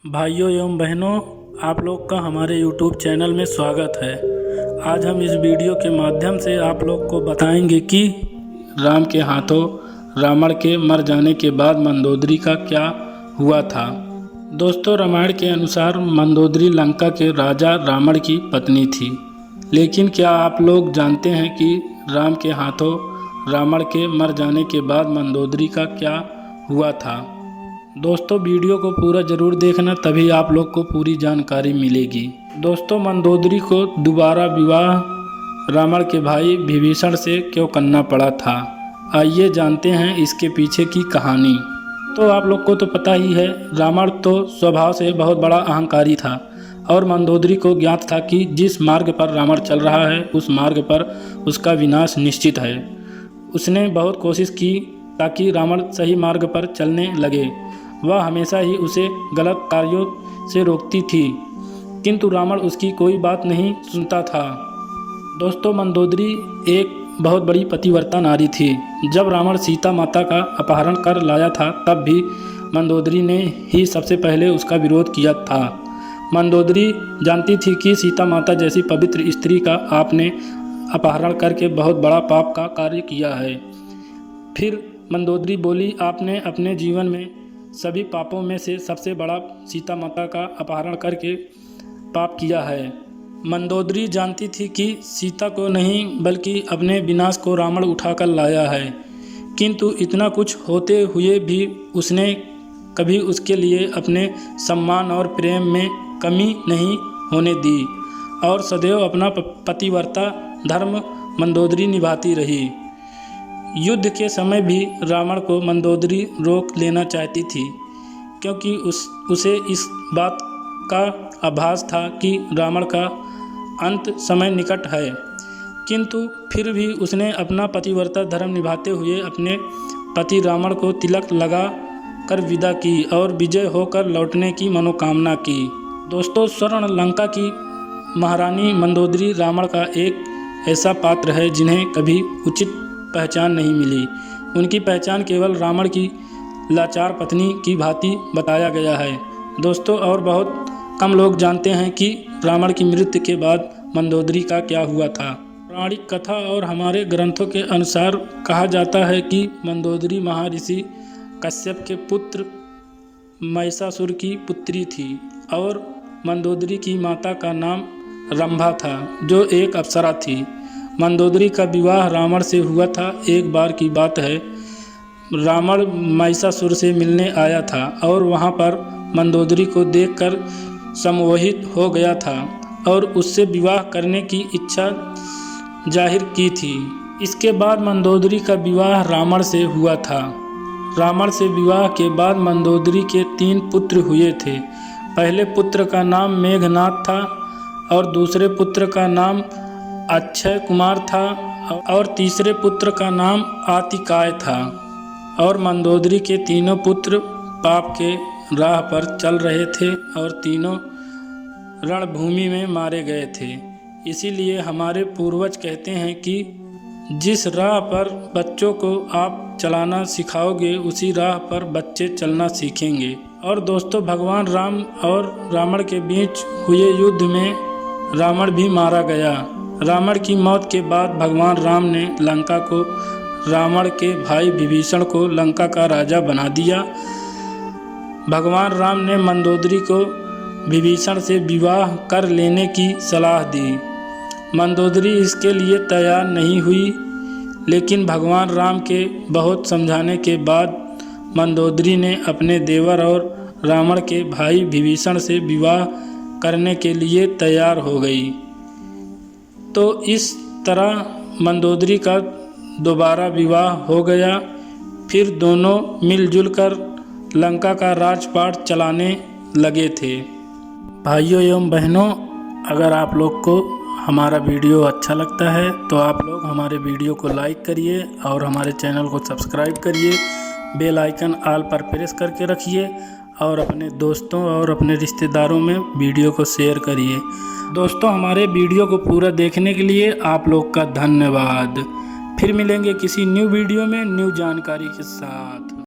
भाइयों एवं बहनों, आप लोग का हमारे YouTube चैनल में स्वागत है। आज हम इस वीडियो के माध्यम से आप लोग को बताएंगे कि राम के हाथों रावण के मर जाने के बाद मंदोदरी का क्या हुआ था। दोस्तों, रामायण के अनुसार मंदोदरी लंका के राजा रावण की पत्नी थी। लेकिन क्या आप लोग जानते हैं कि राम के हाथों रावण के मर जाने के बाद मंदोदरी का क्या हुआ था। दोस्तों, वीडियो को पूरा ज़रूर देखना, तभी आप लोग को पूरी जानकारी मिलेगी। दोस्तों, मंदोदरी को दोबारा विवाह रावण के भाई विभीषण से क्यों करना पड़ा था, आइए जानते हैं इसके पीछे की कहानी। तो आप लोग को तो पता ही है, रावण तो स्वभाव से बहुत बड़ा अहंकारी था और मंदोदरी को ज्ञात था कि जिस मार्ग पर रावण चल रहा है उस मार्ग पर उसका विनाश निश्चित है। उसने बहुत कोशिश की ताकि रावण सही मार्ग पर चलने लगे। वह हमेशा ही उसे गलत कार्यों से रोकती थी, किंतु रावण उसकी कोई बात नहीं सुनता था। दोस्तों, मंदोदरी एक बहुत बड़ी पतिव्रता नारी थी। जब रावण सीता माता का अपहरण कर लाया था तब भी मंदोदरी ने ही सबसे पहले उसका विरोध किया था। मंदोदरी जानती थी कि सीता माता जैसी पवित्र स्त्री का आपने अपहरण करके बहुत बड़ा पाप का कार्य किया है। फिर मंदोदरी बोली, आपने अपने जीवन में सभी पापों में से सबसे बड़ा सीता माता का अपहरण करके पाप किया है। मंदोदरी जानती थी कि सीता को नहीं बल्कि अपने विनाश को रावण उठाकर लाया है, किंतु इतना कुछ होते हुए भी उसने कभी उसके लिए अपने सम्मान और प्रेम में कमी नहीं होने दी और सदैव अपना पतिव्रता धर्म मंदोदरी निभाती रही। युद्ध के समय भी रावण को मंदोदरी रोक लेना चाहती थी, क्योंकि उसे इस बात का आभास था कि रावण का अंत समय निकट है। किंतु फिर भी उसने अपना पतिव्रता धर्म निभाते हुए अपने पति रावण को तिलक लगा कर विदा की और विजय होकर लौटने की मनोकामना की। दोस्तों, स्वर्ण लंका की महारानी मंदोदरी रावण का एक ऐसा पात्र है जिन्हें कभी उचित पहचान नहीं मिली। उनकी पहचान केवल रावण की लाचार पत्नी की भांति बताया गया है। दोस्तों, और बहुत कम लोग जानते हैं कि रावण की मृत्यु के बाद मंदोदरी का क्या हुआ था। पौराणिक कथा और हमारे ग्रंथों के अनुसार कहा जाता है कि मंदोदरी महर्षि कश्यप के पुत्र महिषासुर की पुत्री थी और मंदोदरी की माता का नाम रंभा था, जो एक अप्सरा थी। मंदोदरी का विवाह रावण से हुआ था। एक बार की बात है, रावण महिषासुर से मिलने आया था और वहां पर मंदोदरी को देखकर सम्मोहित हो गया था और उससे विवाह करने की इच्छा जाहिर की थी। इसके बाद मंदोदरी का विवाह रावण से हुआ था। रावण से विवाह के बाद मंदोदरी के 3 पुत्र हुए थे। पहले पुत्र का नाम मेघनाथ था और दूसरे पुत्र का नाम अक्षय कुमार था और तीसरे पुत्र का नाम आतिकाय था। और मंदोदरी के तीनों पुत्र पाप के राह पर चल रहे थे और तीनों रणभूमि में मारे गए थे। इसीलिए हमारे पूर्वज कहते हैं कि जिस राह पर बच्चों को आप चलाना सिखाओगे उसी राह पर बच्चे चलना सीखेंगे। और दोस्तों, भगवान राम और रावण के बीच हुए युद्ध में रावण भी मारा गया। रावण की मौत के बाद भगवान राम ने लंका को रावण के भाई विभीषण को लंका का राजा बना दिया। भगवान राम ने मंदोदरी को विभीषण से विवाह कर लेने की सलाह दी। मंदोदरी इसके लिए तैयार नहीं हुई, लेकिन भगवान राम के बहुत समझाने के बाद मंदोदरी ने अपने देवर और रावण के भाई विभीषण से विवाह करने के लिए तैयार हो गई। तो इस तरह मंदोदरी का दोबारा विवाह हो गया। फिर दोनों मिलजुल कर लंका का राजपाट चलाने लगे थे। भाइयों एवं बहनों, अगर आप लोग को हमारा वीडियो अच्छा लगता है तो आप लोग हमारे वीडियो को लाइक करिए और हमारे चैनल को सब्सक्राइब करिए। बेल आइकन ऑल पर प्रेस करके रखिए और अपने दोस्तों और अपने रिश्तेदारों में वीडियो को शेयर करिए। दोस्तों, हमारे वीडियो को पूरा देखने के लिए आप लोग का धन्यवाद। फिर मिलेंगे किसी न्यू वीडियो में न्यू जानकारी के साथ।